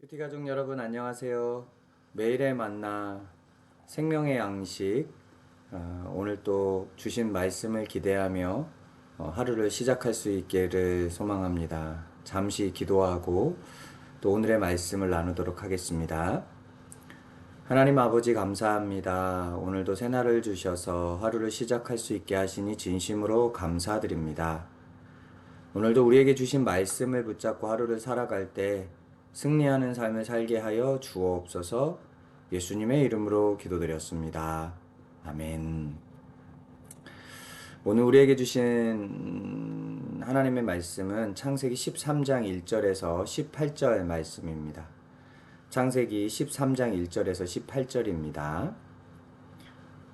뷰티 가족 여러분 안녕하세요. 매일의 만나 생명의 양식 오늘 또 주신 말씀을 기대하며 하루를 시작할 수 있기를 소망합니다. 잠시 기도하고 또 오늘의 말씀을 나누도록 하겠습니다. 하나님 아버지 감사합니다. 오늘도 새날을 주셔서 하루를 시작할 수 있게 하시니 진심으로 감사드립니다. 오늘도 우리에게 주신 말씀을 붙잡고 하루를 살아갈 때 승리하는 삶을 살게 하여 주옵소서. 예수님의 이름으로 기도드렸습니다. 아멘. 오늘 우리에게 주신 하나님의 말씀은 창세기 13장 1절에서 18절 말씀입니다. 창세기 13장 1절에서 18절입니다.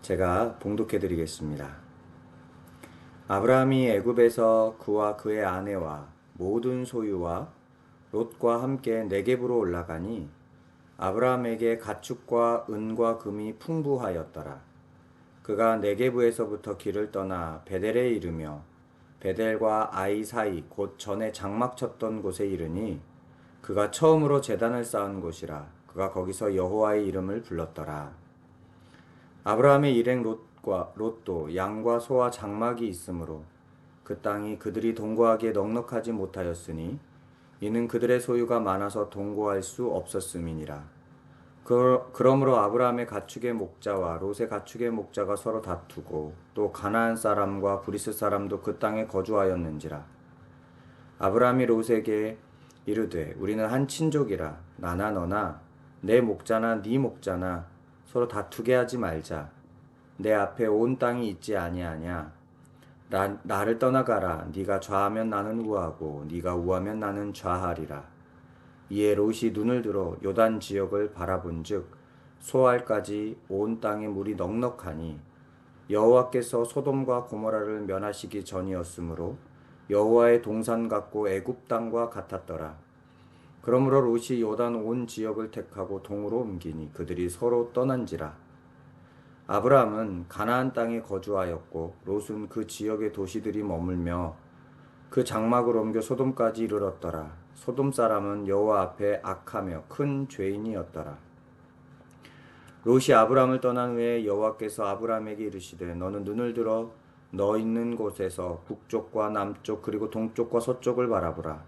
제가 봉독해 드리겠습니다. 아브라함이 애굽에서 그와 그의 아내와 모든 소유와 롯과 함께 네겝으로 올라가니 아브라함에게 가축과 은과 금이 풍부하였더라. 그가 네겝에서부터 길을 떠나 베델에 이르며 베델과 아이 사이 곧 전에 장막 쳤던 곳에 이르니 그가 처음으로 제단을 쌓은 곳이라. 그가 거기서 여호와의 이름을 불렀더라. 아브라함의 일행 롯도 양과 소와 장막이 있으므로 그 땅이 그들이 동거하기에 넉넉하지 못하였으니 이는 그들의 소유가 많아서 동거할 수 없었음이니라. 그러므로 아브라함의 가축의 목자와 롯의 가축의 목자가 서로 다투고 또 가나안 사람과 브리스 사람도 그 땅에 거주하였는지라. 아브라함이 롯에게 이르되 우리는 한 친족이라 나나 너나 내 목자나 네 목자나 서로 다투게 하지 말자. 내 앞에 온 땅이 있지 아니하냐. 나를 떠나가라. 네가 좌하면 나는 우하고 네가 우하면 나는 좌하리라. 이에 롯이 눈을 들어 요단 지역을 바라본즉 소알까지 온 땅에 물이 넉넉하니 여호와께서 소돔과 고모라를 멸하시기 전이었으므로 여호와의 동산 같고 애굽 땅과 같았더라. 그러므로 롯이 요단 온 지역을 택하고 동으로 옮기니 그들이 서로 떠난지라. 아브라함은 가나안 땅에 거주하였고 롯은 그 지역의 도시들이 머물며 그 장막을 옮겨 소돔까지 이르렀더라. 소돔 사람은 여호와 앞에 악하며 큰 죄인이었더라. 롯이 아브라함을 떠난 후에 여호와께서 아브라함에게 이르시되 너는 눈을 들어 너 있는 곳에서 북쪽과 남쪽 그리고 동쪽과 서쪽을 바라보라.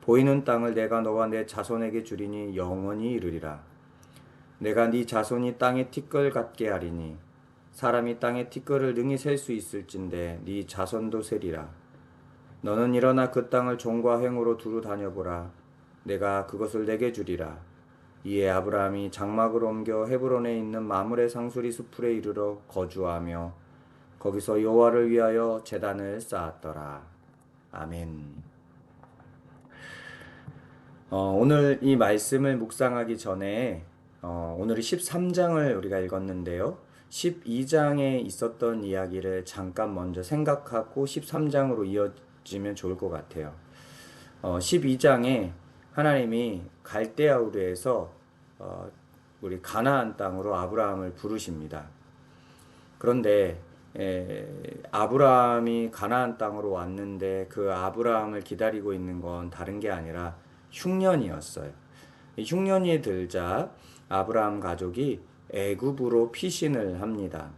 보이는 땅을 내가 너와 내 자손에게 주리니 영원히 이르리라. 내가 네 자손이 땅의 티끌 같게 하리니 사람이 땅의 티끌을 능히 셀 수 있을진데 네 자손도 세리라. 너는 일어나 그 땅을 종과 횡으로 두루 다녀보라. 내가 그것을 내게 주리라. 이에 아브라함이 장막을 옮겨 헤브론에 있는 마므레 상수리 수풀에 이르러 거주하며 거기서 여호와를 위하여 제단을 쌓았더라. 아멘. 오늘 이 말씀을 묵상하기 전에 오늘이 13장을 우리가 읽었는데요. 12장에 있었던 이야기를 잠깐 먼저 생각하고 13장으로 이어지면 좋을 것 같아요. 12장에 하나님이 갈대아 우르에서 우리 가나안 땅으로 아브라함을 부르십니다. 그런데 아브라함이 가나안 땅으로 왔는데 그 아브라함을 기다리고 있는 건 다른 게 아니라 흉년이었어요. 흉년이 들자 아브라함 가족이 애굽으로 피신을 합니다.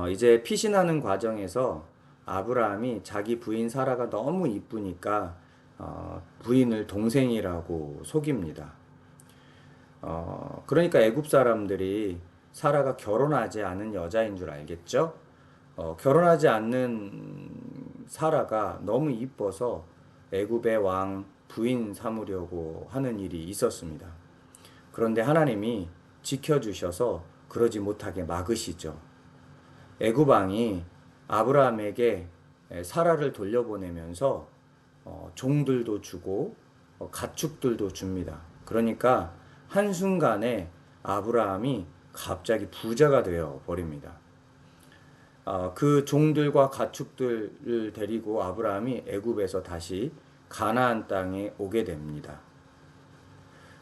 이제 피신하는 과정에서 아브라함이 자기 부인 사라가 너무 이쁘니까 부인을 동생이라고 속입니다. 그러니까 애굽 사람들이 사라가 결혼하지 않은 여자인 줄 알겠죠? 결혼하지 않는 사라가 너무 이뻐서 애굽의 왕 부인 삼으려고 하는 일이 있었습니다. 그런데 하나님이 지켜주셔서 그러지 못하게 막으시죠. 애굽 왕이 아브라함에게 사라를 돌려보내면서 종들도 주고 가축들도 줍니다. 그러니까 한순간에 아브라함이 갑자기 부자가 되어 버립니다. 그 종들과 가축들을 데리고 아브라함이 애굽에서 다시 가나안 땅에 오게 됩니다.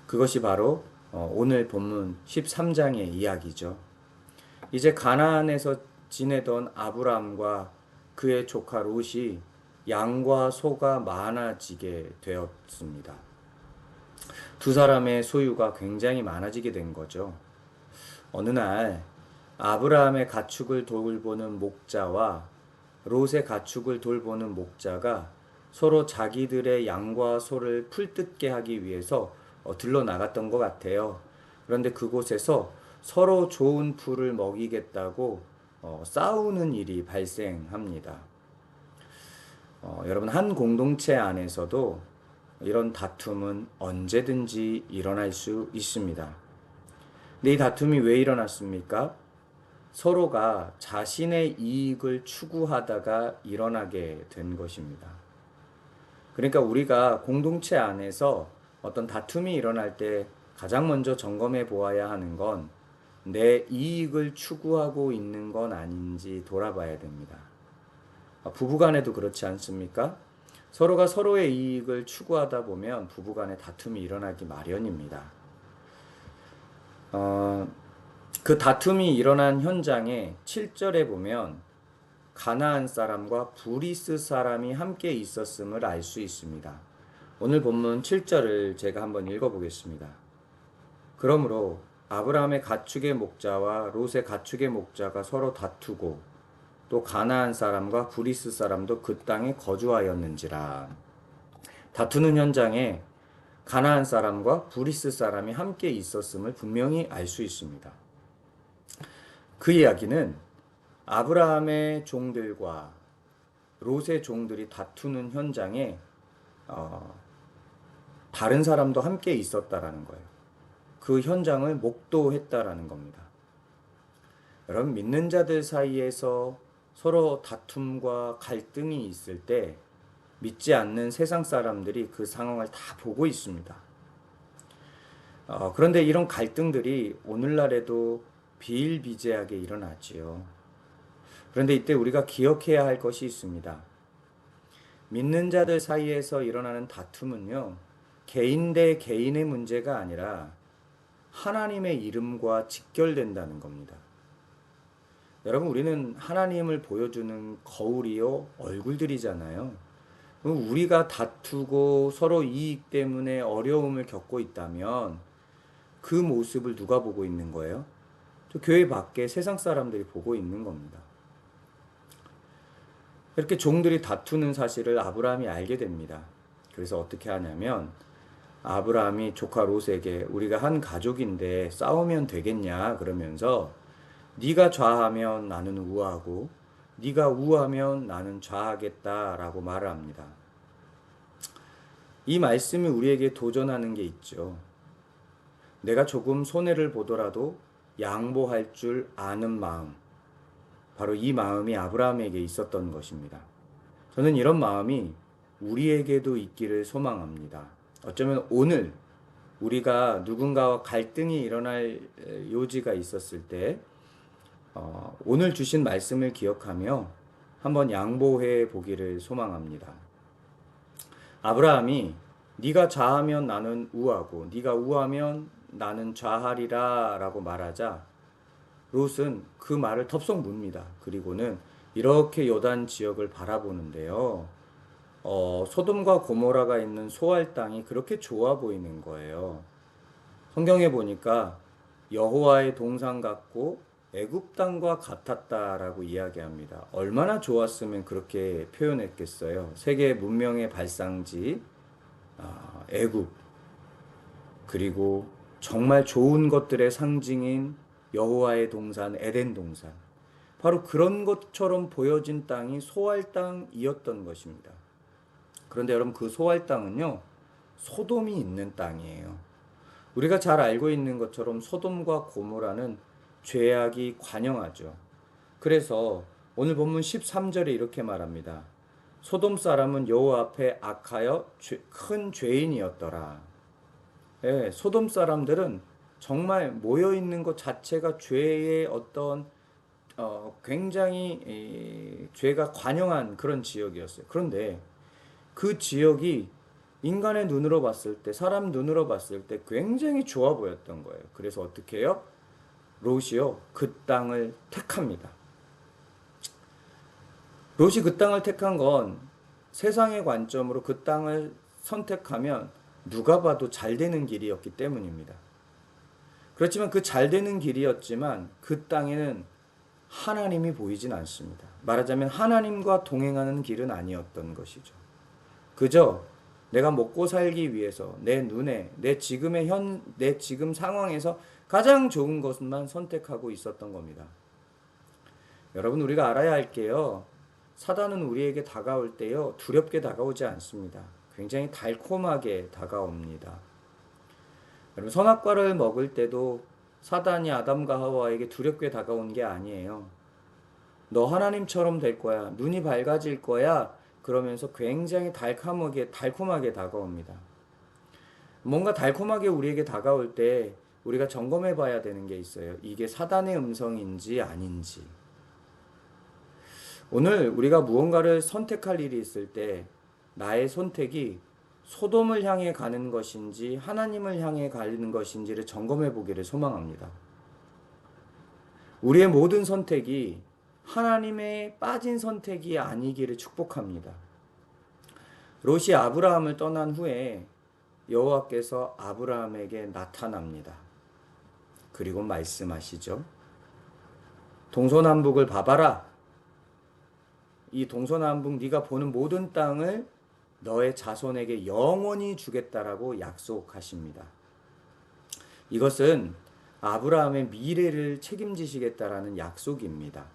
그것이 바로 오늘 본문 13장의 이야기죠. 이제 가나안에서 지내던 아브라함과 그의 조카 롯이 양과 소가 많아지게 되었습니다. 두 사람의 소유가 굉장히 많아지게 된 거죠. 어느 날 아브라함의 가축을 돌보는 목자와 롯의 가축을 돌보는 목자가 서로 자기들의 양과 소를 풀뜯게 하기 위해서 들러 나갔던 것 같아요. 그런데 그곳에서 서로 좋은 풀을 먹이겠다고 싸우는 일이 발생합니다. 여러분, 한 공동체 안에서도 이런 다툼은 언제든지 일어날 수 있습니다. 근데 이 다툼이 왜 일어났습니까? 서로가 자신의 이익을 추구하다가 일어나게 된 것입니다. 그러니까 우리가 공동체 안에서 어떤 다툼이 일어날 때 가장 먼저 점검해 보아야 하는 건 내 이익을 추구하고 있는 건 아닌지 돌아봐야 됩니다. 부부간에도 그렇지 않습니까? 서로가 서로의 이익을 추구하다 보면 부부간에 다툼이 일어나기 마련입니다. 그 다툼이 일어난 현장에 7절에 보면 가나안 사람과 브리스 사람이 함께 있었음을 알 수 있습니다. 오늘 본문 7절을 제가 한번 읽어보겠습니다. 그러므로 아브라함의 가축의 목자와 롯의 가축의 목자가 서로 다투고 또 가나안 사람과 브리스 사람도 그 땅에 거주하였는지라. 다투는 현장에 가나안 사람과 브리스 사람이 함께 있었음을 분명히 알 수 있습니다. 그 이야기는 아브라함의 종들과 롯의 종들이 다투는 현장에 다른 사람도 함께 있었다라는 거예요. 그 현장을 목도했다라는 겁니다. 여러분, 믿는 자들 사이에서 서로 다툼과 갈등이 있을 때 믿지 않는 세상 사람들이 그 상황을 다 보고 있습니다. 그런데 이런 갈등들이 오늘날에도 비일비재하게 일어나지요. 그런데 이때 우리가 기억해야 할 것이 있습니다. 믿는 자들 사이에서 일어나는 다툼은요, 개인 대 개인의 문제가 아니라 하나님의 이름과 직결된다는 겁니다. 여러분, 우리는 하나님을 보여주는 거울이요, 얼굴들이잖아요. 우리가 다투고 서로 이익 때문에 어려움을 겪고 있다면 그 모습을 누가 보고 있는 거예요? 저 교회 밖에 세상 사람들이 보고 있는 겁니다. 이렇게 종들이 다투는 사실을 아브라함이 알게 됩니다. 그래서 어떻게 하냐면 아브라함이 조카 롯에게 우리가 한 가족인데 싸우면 되겠냐 그러면서 네가 좌하면 나는 우하고 네가 우하면 나는 좌하겠다라고 말을 합니다. 이 말씀이 우리에게 도전하는 게 있죠. 내가 조금 손해를 보더라도 양보할 줄 아는 마음. 바로 이 마음이 아브라함에게 있었던 것입니다. 저는 이런 마음이 우리에게도 있기를 소망합니다. 어쩌면 오늘 우리가 누군가와 갈등이 일어날 요지가 있었을 때 오늘 주신 말씀을 기억하며 한번 양보해 보기를 소망합니다. 아브라함이 네가 좌하면 나는 우하고 네가 우하면 나는 좌하리라 라고 말하자 롯은 그 말을 덥석 묻습니다. 그리고는 이렇게 요단 지역을 바라보는데요. 소돔과 고모라가 있는 소알 땅이 그렇게 좋아 보이는 거예요. 성경에 보니까 여호와의 동산 같고 애굽 땅과 같았다라고 이야기합니다. 얼마나 좋았으면 그렇게 표현했겠어요. 세계 문명의 발상지 애굽, 그리고 정말 좋은 것들의 상징인 여호와의 동산 에덴 동산, 바로 그런 것처럼 보여진 땅이 소알 땅이었던 것입니다. 그런데 여러분, 그 소알 땅은요, 소돔이 있는 땅이에요. 우리가 잘 알고 있는 것처럼 소돔과 고모라는 죄악이 관영하죠. 그래서 오늘 본문 13절에 이렇게 말합니다. 소돔 사람은 여호와 앞에 악하여 큰 죄인이었더라. 예, 소돔 사람들은 정말 모여 있는 것 자체가 죄의 어떤 굉장히 죄가 관영한 그런 지역이었어요. 그런데 그 지역이 인간의 눈으로 봤을 때, 사람 눈으로 봤을 때 굉장히 좋아 보였던 거예요. 그래서 어떻게 해요? 롯이요, 그 땅을 택합니다. 롯이 그 땅을 택한 건 세상의 관점으로 그 땅을 선택하면 누가 봐도 잘 되는 길이었기 때문입니다. 그렇지만 그 잘 되는 길이었지만 그 땅에는 하나님이 보이진 않습니다. 말하자면 하나님과 동행하는 길은 아니었던 것이죠. 그저 내가 먹고 살기 위해서 내 눈에 내 지금 상황에서 가장 좋은 것만 선택하고 있었던 겁니다. 여러분, 우리가 알아야 할 게요. 사단은 우리에게 다가올 때요, 두렵게 다가오지 않습니다. 굉장히 달콤하게 다가옵니다. 여러분, 선악과를 먹을 때도 사단이 아담과 하와에게 두렵게 다가온 게 아니에요. 너 하나님처럼 될 거야. 눈이 밝아질 거야. 그러면서 굉장히 달콤하게 다가옵니다. 뭔가 달콤하게 우리에게 다가올 때 우리가 점검해 봐야 되는 게 있어요. 이게 사단의 음성인지 아닌지. 오늘 우리가 무언가를 선택할 일이 있을 때 나의 선택이 소돔을 향해 가는 것인지 하나님을 향해 가는 것인지를 점검해 보기를 소망합니다. 우리의 모든 선택이 하나님의 빠진 선택이 아니기를 축복합니다. 롯이 아브라함을 떠난 후에 여호와께서 아브라함에게 나타납니다. 그리고 말씀하시죠. 동서남북을 봐봐라. 이 동서남북 네가 보는 모든 땅을 너의 자손에게 영원히 주겠다라고 약속하십니다. 이것은 아브라함의 미래를 책임지시겠다라는 약속입니다.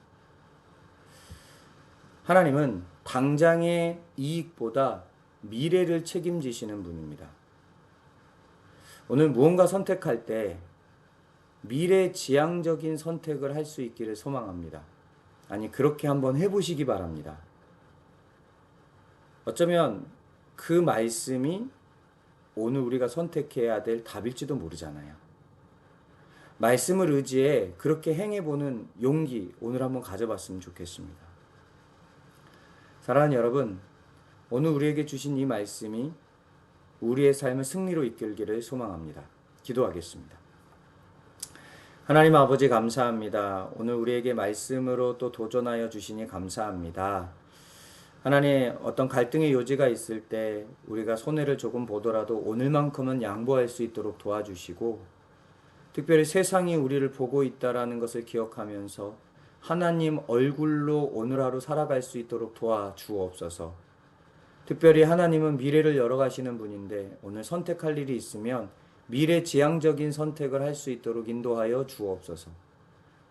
하나님은 당장의 이익보다 미래를 책임지시는 분입니다. 오늘 무언가 선택할 때 미래지향적인 선택을 할 수 있기를 소망합니다. 아니, 그렇게 한번 해보시기 바랍니다. 어쩌면 그 말씀이 오늘 우리가 선택해야 될 답일지도 모르잖아요. 말씀을 의지해 그렇게 행해보는 용기 오늘 한번 가져봤으면 좋겠습니다. 사랑하는 여러분, 오늘 우리에게 주신 이 말씀이 우리의 삶을 승리로 이끌기를 소망합니다. 기도하겠습니다. 하나님 아버지, 감사합니다. 오늘 우리에게 말씀으로 또 도전하여 주시니 감사합니다. 하나님, 어떤 갈등의 요지가 있을 때 우리가 손해를 조금 보더라도 오늘만큼은 양보할 수 있도록 도와주시고, 특별히 세상이 우리를 보고 있다라는 것을 기억하면서 하나님 얼굴로 오늘 하루 살아갈 수 있도록 도와주옵소서. 특별히 하나님은 미래를 열어가시는 분인데 오늘 선택할 일이 있으면 미래지향적인 선택을 할 수 있도록 인도하여 주옵소서.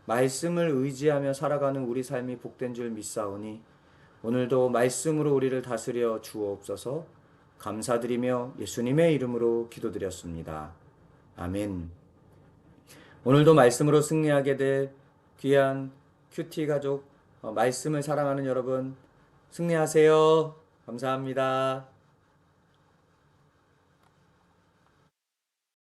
말씀을 의지하며 살아가는 우리 삶이 복된 줄 믿사오니 오늘도 말씀으로 우리를 다스려 주옵소서. 감사드리며 예수님의 이름으로 기도드렸습니다. 아멘. 오늘도 말씀으로 승리하게 될 귀한 큐티 가족, 말씀을 사랑하는 여러분, 승리하세요. 감사합니다.